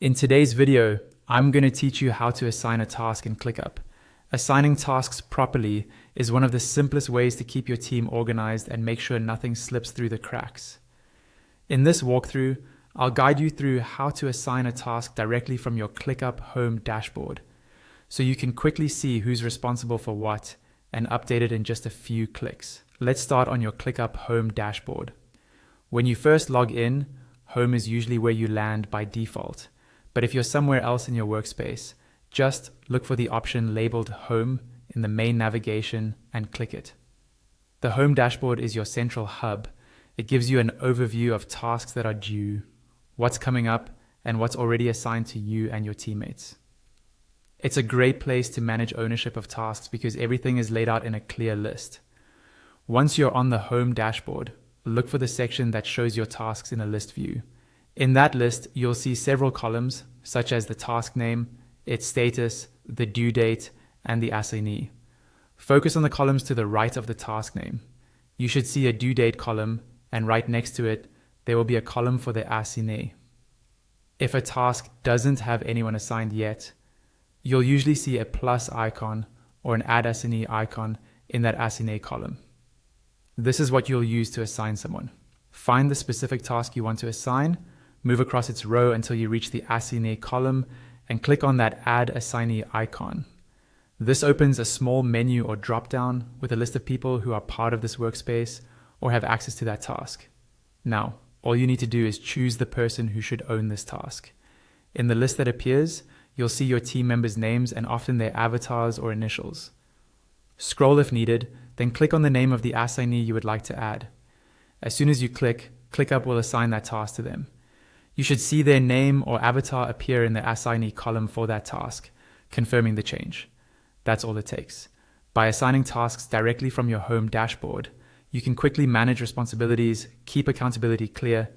In today's video, I'm going to teach you how to assign a task in ClickUp. Assigning tasks properly is one of the simplest ways to keep your team organized and make sure nothing slips through the cracks. In this walkthrough, I'll guide you through how to assign a task directly from your ClickUp home dashboard, so you can quickly see who's responsible for what and update it in just a few clicks. Let's start on your ClickUp home dashboard. When you first log in, home is usually where you land by default. But if you're somewhere else in your workspace, just look for the option labeled Home in the main navigation and click it. The Home dashboard is your central hub. It gives you an overview of tasks that are due, what's coming up, and what's already assigned to you and your teammates. It's a great place to manage ownership of tasks because everything is laid out in a clear list. Once you're on the Home dashboard, look for the section that shows your tasks in a list view. In that list, you'll see several columns, such as the task name, its status, the due date, and the assignee. Focus on the columns to the right of the task name. You should see a due date column, and right next to it, there will be a column for the assignee. If a task doesn't have anyone assigned yet, you'll usually see a plus icon or an add assignee icon in that assignee column. This is what you'll use to assign someone. Find the specific task you want to assign, move across its row until you reach the assignee column, and click on that Add Assignee icon. This opens a small menu or drop-down with a list of people who are part of this workspace or have access to that task. Now, all you need to do is choose the person who should own this task. In the list that appears, you'll see your team members' names and often their avatars or initials. Scroll if needed, then click on the name of the assignee you would like to add. As soon as you click, ClickUp will assign that task to them. You should see their name or avatar appear in the assignee column for that task, confirming the change. That's all it takes. By assigning tasks directly from your home dashboard, you can quickly manage responsibilities, keep accountability clear,